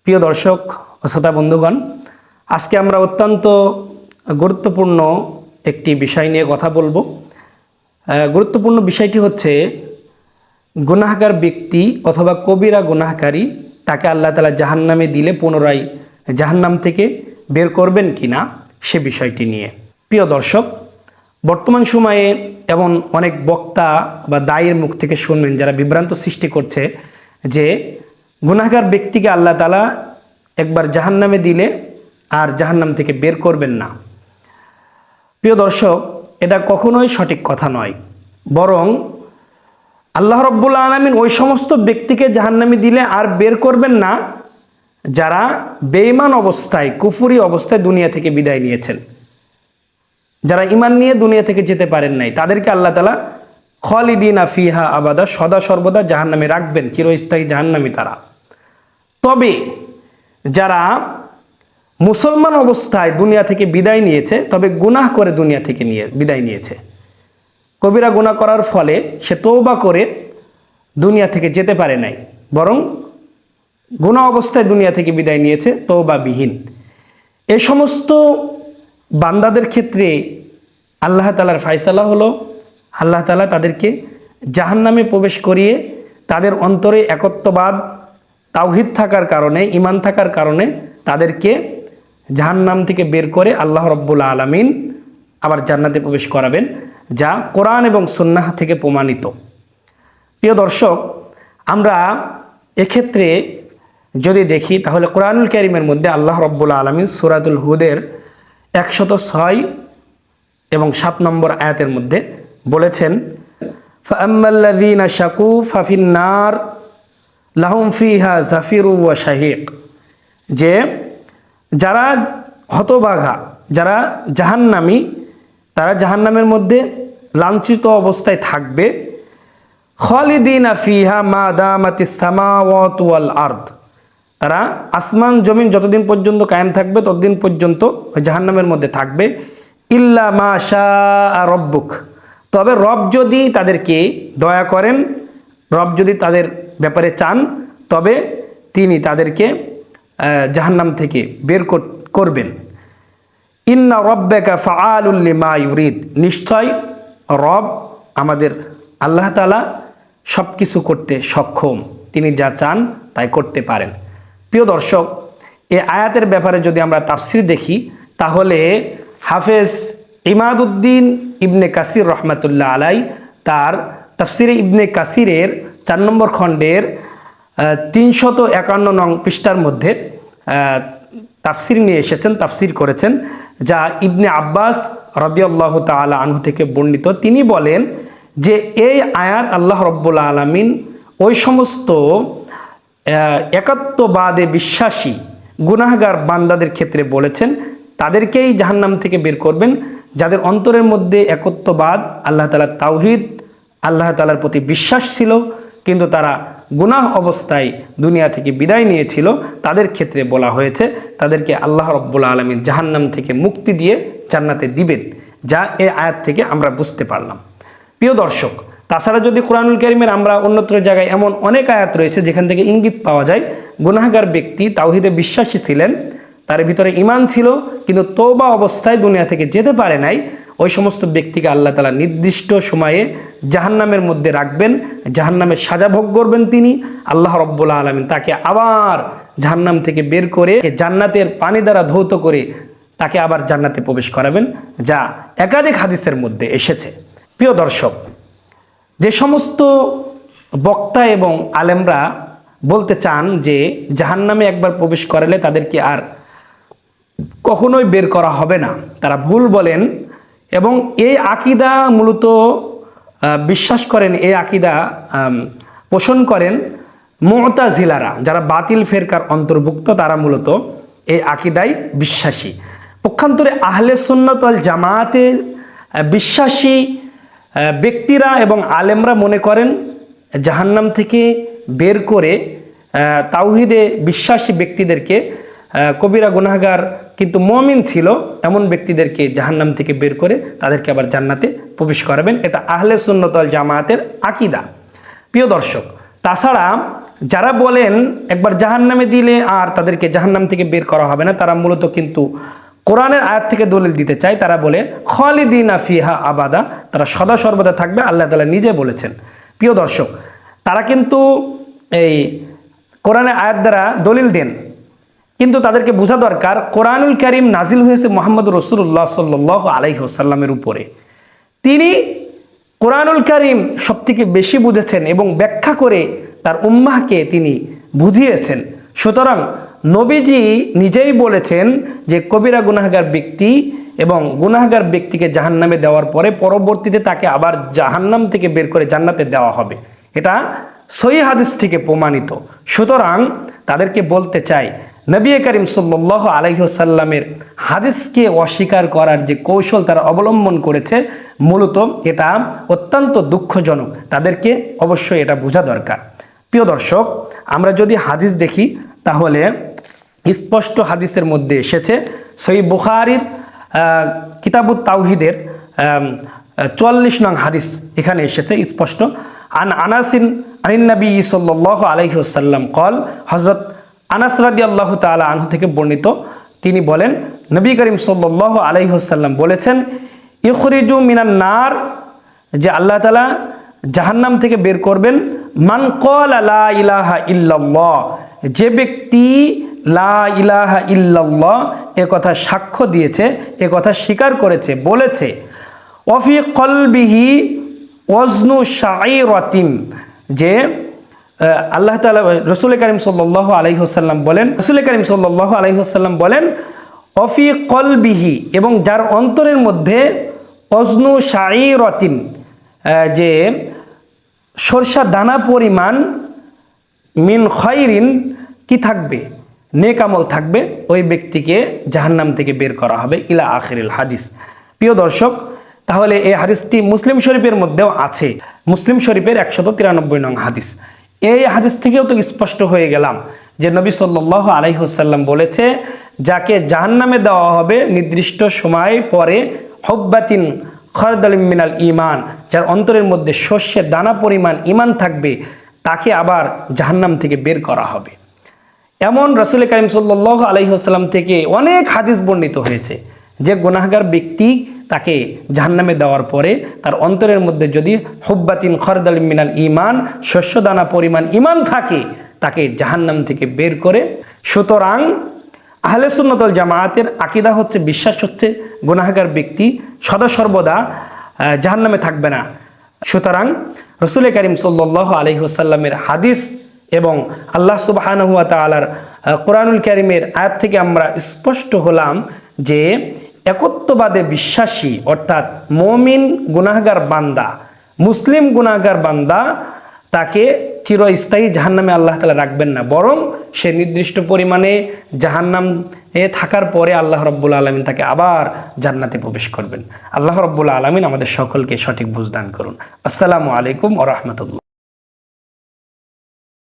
প্রিয় দর্শক ও শ্রোতা বন্ধুগণ, আজকে আমরা অত্যন্ত গুরুত্বপূর্ণ একটি বিষয় নিয়ে কথা বলবো। গুরুত্বপূর্ণ বিষয়টি হচ্ছে গুনাহগার ব্যক্তি অথবা কবিরা গুনাহকারী তাকে আল্লাহ তাআলা জাহান্নামে দিলে পুনরায় জাহান্নাম থেকে বের করবেন কিনা সে বিষয়টি নিয়ে। প্রিয় দর্শক, বর্তমান সময়ে এমন অনেক বক্তা বা দায়ের মুখ থেকে শুনবেন যারা বিভ্রান্ত সৃষ্টি করছে যে গুনাহগার ব্যক্তিকে আল্লাহ তাআলা একবার জাহান্নামে দিলে আর জাহান্নাম থেকে বের করবেন না। প্রিয় দর্শক, এটা কখনোই সঠিক কথা নয়, বরং আল্লাহ রাব্বুল আলামিন ওই সমস্ত ব্যক্তিকে জাহান্নামে দিলে আর বের করবেন না যারা বেঈমান অবস্থায়, কুফরি অবস্থায় দুনিয়া থেকে বিদায় নিয়েছেন। যারা ঈমান নিয়ে দুনিয়া থেকে যেতে পারেন নাই, তাদেরকে আল্লাহ তাআলা খালিদিনা ফিহা আবাদা, সদা সর্বদা জাহান্নামে রাখবেন, চিরস্থায়ী জাহান্নামী তারা। তবে যারা মুসলমান অবস্থায় দুনিয়া থেকে বিদায় নিয়েছে, তবে গুনাহ করে দুনিয়া থেকে বিদায় নিয়েছে, কবিরা গুনাহ করার ফলে সে তওবা করে দুনিয়া থেকে যেতে পারে নাই, বরং গুনাহ অবস্থায় দুনিয়া থেকে বিদায় নিয়েছে তওবাবিহীন, এই সমস্ত বান্দাদের ক্ষেত্রে আল্লাহ তাআলার ফায়সালা হলো আল্লাহ তাআলা তাদেরকে জাহান্নামে প্রবেশ করিয়ে তাদের অন্তরে একত্ববাদ, তাওহীদ থাকার কারণে, ঈমান থাকার কারণে তাদেরকে জাহান্নাম থেকে বের করে আল্লাহ রাব্বুল আলামিন আবার জান্নাতে প্রবেশ করাবেন, যা কোরআন এবং সুন্নাহ থেকে প্রমাণিত। প্রিয় দর্শক, আমরা এক্ষেত্রে যদি দেখি তাহলে কোরআনুল কারীমের মধ্যে আল্লাহ রাব্বুল আলামিন সূরাতুল হুদের 106 এবং 7 নম্বর আয়াতের মধ্যে বলেছেন, ফাআম্মাল্লাযীনা শাকু ফাফিন নার লাহুম ফিহা জাফিরু ওয়া শাহীক, যে যারা হতভাগা, যারা জাহান্নামী, তারা জাহান্নামের মধ্যে লাঞ্ছিত অবস্থায় থাকবে। খালিদিনা ফিহা মা দামাতিস সামাওয়াতু ওয়াল আরদ, তারা আসমান জমিন যতদিন পর্যন্ত কায়েম থাকবে ততদিন পর্যন্ত জাহান্নামের মধ্যে থাকবে। ইল্লা মা শাআ রব্বুক, তবে রব যদি তাদেরকে দয়া করেন, রব যদি তাদের ব্যাপারে চান, তবে তিনি তাদেরকে জাহান্নাম থেকে বের করবেন। ইন্না রব্বাকা ফাআলুল লিমা ইউরিদ, নিশ্চয় রব আমাদের আল্লাহ তাআলা সব কিছু করতে সক্ষম, তিনি যা চান তাই করতে পারেন। প্রিয় দর্শক, এই আয়াতের ব্যাপারে যদি আমরা তাফসির দেখি তাহলে হাফেজ ইমাদউদ্দিন ইবনে কাসির রহমাতুল্লাহ আলাই তার তাফসিরে ইবনে কাসিরের 4 নম্বর খণ্ডের 351 নং পৃষ্ঠার মধ্যে তাফসির নিয়ে এসেছেন, তাফসির করেছেন, যা ইবনে আব্বাস রাদিয়াল্লাহু তাআলা আনহু থেকে বর্ণিত। তিনি বলেন যে এই আয়াত আল্লাহ রাব্বুল আলামিন ওই সমস্ত একাত্মবাদে বিশ্বাসী গুনাহগার বান্দাদের ক্ষেত্রে বলেছেন, তাদেরকেই জাহান্নাম থেকে বের করবেন যাদের অন্তরের মধ্যে একত্ববাদ, আল্লাহ তাআলার তাওহীদ, আল্লাহ তাআলার প্রতি বিশ্বাস ছিল, কিন্তু তারা গুনাহ অবস্থায় দুনিয়া থেকে বিদায় নিয়েছিল। তাদের ক্ষেত্রে বলা হয়েছে তাদেরকে আল্লাহ রাব্বুল আলামিন জাহান্নাম থেকে মুক্তি দিয়ে জান্নাতে দিবেন, যা এই আয়াত থেকে আমরা বুঝতে পারলাম। প্রিয় দর্শক, তাছাড়া যদি কোরআনুল কারীমের আমরা অন্যত্র জায়গায় এমন অনেক আয়াত রয়েছে যেখান থেকে ইঙ্গিত পাওয়া যায় গুনাহগার ব্যক্তি তাওহীদে বিশ্বাসী ছিলেন, তার ভিতরে ঈমান ছিল, কিন্তু তওবা অবস্থায় দুনিয়া থেকে যেতে পারে নাই, ওই সমস্ত ব্যক্তিকে আল্লাহ তাআলা নির্দিষ্ট সময়ে জাহান্নামের মধ্যে রাখবেন, জাহান্নামের সাজা ভোগ করবেন তিনি। আল্লাহ রাব্বুল আলামিন তাকে আবার জাহান্নাম থেকে বের করে জান্নাতের পানি দ্বারা ধৌত করে তাকে আবার জান্নাতে প্রবেশ করাবেন, যা একাধিক হাদিসের মধ্যে এসেছে। প্রিয় দর্শক, যে সমস্ত বক্তা এবং আলেমরা বলতে চান যে জাহান্নামে একবার প্রবেশ করালে তাদেরকে আর কখনোই বের করা হবে না, তারা ভুল বলেন এবং এই আকীদা মূলত বিশ্বাস করেন, এই আকীদা পোষণ করেন মুতাজিলারা, যারা বাতিল ফেরকার অন্তর্ভুক্ত, তারা মূলত এই আকীদায় বিশ্বাসী। পক্ষান্তরে আহলে সুন্নাত ওয়াল জামায়াতের বিশ্বাসী ব্যক্তিরা এবং আলেমরা মনে করেন জাহান্নাম থেকে বের করে তাওহীদে বিশ্বাসী ব্যক্তিদেরকে, কবিরা গুনাহগার কিন্তু মুমিন ছিল এমন ব্যক্তিদেরকে জাহান্নাম থেকে বের করে তাদেরকে আবার জান্নাতে প্রবেশ করাবেন। এটা আহলে সুন্নাত ওয়াল জামায়াতের আকীদা। প্রিয় দর্শক, তাছাড়া যারা বলেন একবার জাহান্নামে দিলে আর তাদেরকে জাহান্নাম থেকে বের করা হবে না, তারা মূলত কিন্তু কোরআনের আয়াত থেকে দলিল দিতে চায়। তারা বলে খালিদিনা ফিহা আবাদা, তারা সদা সর্বদা থাকবে, আল্লাহ তাআলা নিজে বলেছেন। প্রিয় দর্শক, তারা কিন্তু এই কোরআনের আয়াত দ্বারা দলিল দেন, কিন্তু তাদেরকে বোঝা দরকার কোরআনুল কারীম নাজিল হয়েছে মুহাম্মদ রাসূলুল্লাহ সাল্লাল্লাহু আলাইহি ওয়াসাল্লামের উপরে। তিনি কোরআনুল কারীম সবথেকে বেশি বুঝেছেন এবং ব্যাখ্যা করে তার উম্মাহকে তিনি বুঝিয়েছেন। সুতরাং নবীজি নিজেই বলেছেন যে কবিরা গুনাহগার ব্যক্তি এবং গুনাহগার ব্যক্তিকে জাহান্নামে দেওয়ার পরে পরবর্তীতে তাকে আবার জাহান্নাম থেকে বের করে জান্নাতে দেওয়া হবে। এটা সহিহ হাদিস থেকে প্রমাণিত। সুতরাং তাদেরকে বলতে চাই, নবী করিম সাল্লাল্লাহু আলাইহি ওয়াসাল্লামের হাদিসকে অস্বীকার করার যে কৌশল তারা অবলম্বন করেছে, মূলত এটা অত্যন্ত দুঃখজনক। তাদেরকে অবশ্যই এটা বোঝা দরকার। প্রিয় দর্শক, আমরা যদি হাদিস দেখি তাহলে স্পষ্ট হাদিসের মধ্যে এসেছে, সহিহ বুখারীর কিতাবুত তাওহীদের 44 নং হাদিস এখানে এসেছে স্পষ্ট। আন আনাসিন আনিন নবী সাল্লাল্লাহু আলাইহি ওয়াসাল্লাম কল, হযরত আনাস রাদিয়াল্লাহু তাআলা আনহু থেকে বর্ণিত, তিনি বলেন নবী করিম সাল্লাল্লাহু আলাইহি ওয়াসাল্লাম বলেছেন, ইখরিজু মিনান নার, যে আল্লাহ তাআলা জাহান্নাম থেকে বের করবেন, মান ক্বালা লা ইলাহা ইল্লাল্লাহ, যে ব্যক্তি লা ইলাহা ইল্লাল্লাহ এ কথা সাক্ষ্য দিয়েছে, এ কথা স্বীকার করেছে, বলেছে, ওয়াফি কলবিহি ওয়াজনু শাঈরাতিন, যে আল্লাহ তাআলা রাসূল কারীম সাল্লাল্লাহু আলাইহি ওয়াসাল্লাম বলেন, রাসূল কারীম সাল্লাল্লাহু আলাইহি ওয়াসাল্লাম বলেন, ওয়াফি কলবিহি, এবং যার অন্তরের মধ্যে ওয়াজনু শাঈরাতিন, যে সরষা দানা পরিমাণ, মিন খায়রিন, কি থাকবে, নেক আমল থাকবে, ওই ব্যক্তিকে জাহান্নাম থেকে বের করা হবে, ইলা আখিরিল হাদিস। প্রিয় দর্শক, তাহলে এই হাদিসটি মুসলিম শরীফের মধ্যেও আছে, মুসলিম শরীফের 193 নং হাদিস। এই হাদিস থেকেও তো স্পষ্ট হয়ে গেলাম যে নবী সাল্লাল্লাহু আলাইহি ওয়াসাল্লাম বলেছে, যাকে জাহান্নামে দেওয়া হবে নির্দিষ্ট সময় পরে, হুব্বাতিন খারদালিম মিনাল ঈমান, যার অন্তরের মধ্যে শস্যের দানা পরিমাণ ঈমান থাকবে, তাকে আবার জাহান্নাম থেকে বের করা হবে। এমন রাসূল কারীম সাল্লাল্লাহু আলাইহি ওয়াসাল্লাম থেকে অনেক হাদিস বর্ণিত হয়েছে যে গুনাহগার ব্যক্তি তাকে জাহান্নামে দেওয়ার পরে তার অন্তরের মধ্যে যদি হুব্বাতিন খারদালিম মিনাল ঈমান, শস্য দানা পরিমাণ ঈমান থাকে, তাকে জাহান্নাম থেকে বের করে। সুতরাং আহলে সুন্নাত ওয়াল জামায়াতের আকীদা হচ্ছে, বিশ্বাস হচ্ছে, গুনাহগার ব্যক্তি সদা সর্বদা জাহান্নামে থাকবে না। সুতরাং রাসূল কারীম সাল্লাল্লাহু আলাইহি ওয়াসাল্লামের হাদিস এবং আল্লাহ সুবহানাহু ওয়া তাআলার কোরআনুল কারীমের আয়াত থেকে আমরা স্পষ্ট হলাম যে একত্ববাদে বিশ্বাসী, অর্থাৎ মুমিন গুনাহগার বান্দা, মুসলিম গুনাহগার বান্দা, তাকে চিরস্থায়ী জাহান্নামে আল্লাহ তাআলা রাখবেন না, বরং সে নির্দিষ্ট পরিমাণে জাহান্নামে থাকার পরে আল্লাহ রাব্বুল আলামিন তাকে আবার জান্নাতে প্রবেশ করবেন। আল্লাহ রাব্বুল আলামিন আমাদের সকলকে সঠিক বুঝ দান করুন। আসসালামু আলাইকুম ওয়া রাহমাতুল্লাহ।